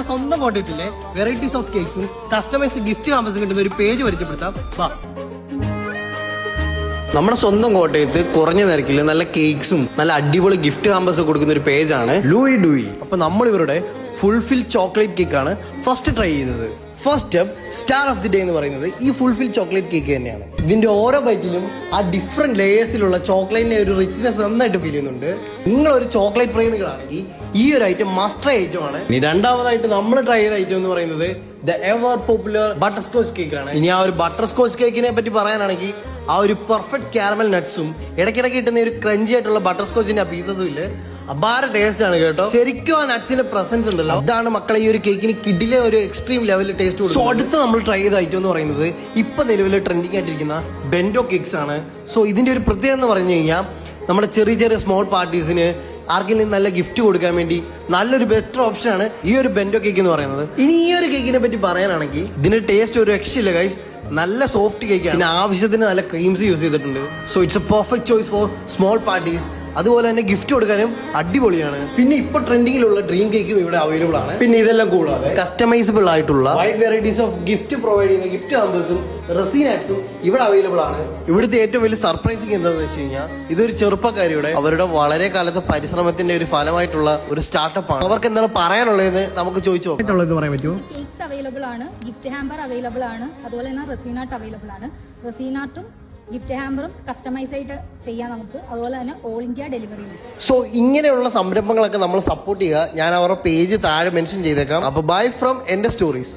സ്വന്തം കോട്ടയത്തിലെ varieties of കേക്സും customised gift ഹാമ്പേഴ്സും കിട്ടുന്ന ഒരു പേജ് പരിചയപ്പെടുത്താം. നമ്മുടെ സ്വന്തം കോട്ടയത്ത് കുറഞ്ഞ നിരക്കിൽ നല്ല കേക്സും നല്ല അടിപൊളി ഗിഫ്റ്റ് ഹാമ്പേഴ്സും കൊടുക്കുന്ന ഒരു പേജാണ് ലൂയി ഡൂയി. അപ്പൊ നമ്മൾ ഇവരുടെ ഫുൾഫിൽ ചോക്ലേറ്റ് കേക്കാണ് ഫസ്റ്റ് ട്രൈ ചെയ്തത്. First step star of the day എന്ന് പറയുന്നത് ഈ ഫുൾഫിൽ ചോക്ലേറ്റ് കേക്ക് തന്നെയാണ്. ഇതിന്റെ ഓരോ ബൈറ്റിലും ആ ഡിഫറെന്റ് ലേയേഴ്സിലുള്ള ചോക്ലേറ്റിന്റെ ഒരു റിച്ച്നെസ് നന്നായിട്ട് ഫീൽ ചെയ്യുന്നുണ്ട്. നിങ്ങൾ ഒരു ചോക്ലേറ്റ് പ്രേമികളാണെങ്കിൽ ഈ ഒരു ഐറ്റം മസ്റ്റ് ട്രൈ ഐറ്റം ആണ്. ഇനി രണ്ടാമതായിട്ട് നമ്മൾ ട്രൈ ചെയ്ത ഐറ്റം എന്ന് പറയുന്നത് the ever popular butter scotch cake ആണ്. ഇനി ആ ഒരു ബട്ടർ സ്കോച്ച് കേക്കിനെ പറ്റി പറയാനാണെങ്കിൽ ആ ഒരു പെർഫെക്റ്റ് കാരമൽ നട്ട്സും ഇടയ്ക്കിടയ്ക്ക് കിട്ടുന്ന ഒരു ക്രഞ്ചി ആയിട്ടുള്ള ബട്ടർ സ്കോച്ചിന്റെ ആ പീസസും ഇല്ല, അപാര ടേസ്റ്റ് ആണ് കേട്ടോ. ശരിക്കും ആ നട്ട്സിന്റെ പ്രസൻസ് ഉണ്ടല്ലോ, അതാണ് മക്കളെ ഈ ഒരു കേക്കിന് കിഡിലെ ഒരു എക്സ്ട്രീം ലെവലിൽ ടേസ്റ്റ് കൊടുക്കും. സോ അടുത്ത് നമ്മൾ ട്രൈ ചെയ്ത ഐറ്റം എന്ന് പറയുന്നത് ഇപ്പൊ നിലവിൽ ട്രെൻഡിങ് ആയിട്ടിരിക്കുന്ന ബെൻഡോ കേക്ക്സ് ആണ്. സോ ഇതിന്റെ ഒരു പ്രത്യേകത എന്ന് പറഞ്ഞു കഴിഞ്ഞാൽ നമ്മുടെ ചെറിയ ചെറിയ സ്മോൾ പാർട്ടീസിന് ആർക്കെങ്കിലും നല്ല ഗിഫ്റ്റ് കൊടുക്കാൻ വേണ്ടി നല്ലൊരു ബെറ്റർ ഓപ്ഷൻ ആണ് ഈ ഒരു ബെൻഡോ കേക്ക് എന്ന് പറയുന്നത്. ഇനി ഈ ഒരു കേക്കിനെ പറ്റി പറയാനാണെങ്കിൽ ഇതിന്റെ ടേസ്റ്റ് ഒരു രക്ഷയില്ല ഗൈസ്. നല്ല സോഫ്റ്റ് കേക്കാണ്, പിന്നെ ആവശ്യത്തിന് നല്ല ക്രീംസ് യൂസ് ചെയ്തിട്ടുണ്ട്. So it's A perfect choice for small parties. അതുപോലെ തന്നെ ഗിഫ്റ്റ് കൊടുക്കാനും അടിപൊളിയാണ്. പിന്നെ ഇപ്പൊ ട്രെൻഡിങ്ങിലുള്ള ഡ്രീം കേക്കും ഇവിടെ അവൈലബിൾ ആണ്. പിന്നെ ഇതെല്ലാം കൂടാതെ കസ്റ്റമൈസബിൾ ആയിട്ടുള്ള wide varieties of gift provide ചെയ്യുന്ന ഗിഫ്റ്റ് ഹാമ്പേഴ്സും റെസിനാറ്റ്സും ഇവിടെ അവൈലബിൾ ആണ്. ഇവിടുത്തെ ഏറ്റവും വലിയ സർപ്രൈസിങ് എന്താണെന്ന് വെച്ച് കഴിഞ്ഞാൽ ഇതൊരു ചെറുപ്പക്കാരിയുടെ അവരുടെ വളരെ കാലത്തെ പരിശ്രമത്തിന്റെ ഒരു ഫലമായിട്ടുള്ള ഒരു സ്റ്റാർട്ടപ്പ് ആണ്. അവർക്ക് എന്താണ് പറയാനുള്ളതെന്ന് നമുക്ക് ചോദിച്ചു പറയാൻ പറ്റുമോ? കേക്ക്സ് അവൈലബിൾ ആണ്, ഗിഫ്റ്റ് ഹാമ്പർ അവൈലബിൾ ആണ്, അതുപോലെ തന്നെ റെസിനാട്ട് അവൈലബിൾ ആണ്. റെസിനാട്ടും ഗിഫ്റ്റ് ഹാമ്പറും കസ്റ്റമൈസ് ആയിട്ട് ചെയ്യാം നമുക്ക്, അതുപോലെ തന്നെ ഓൾ ഇന്ത്യ ഡെലിവറി. സോ ഇങ്ങനെയുള്ള സംരംഭങ്ങളൊക്കെ നമ്മൾ സപ്പോർട്ട് ചെയ്യുക. ഞാൻ അവരുടെ പേജ് താഴെ മെൻഷൻ ചെയ്തേക്കാം. അപ്പൊ ബൈ ഫ്രം എന്റെ സ്റ്റോറീസ്.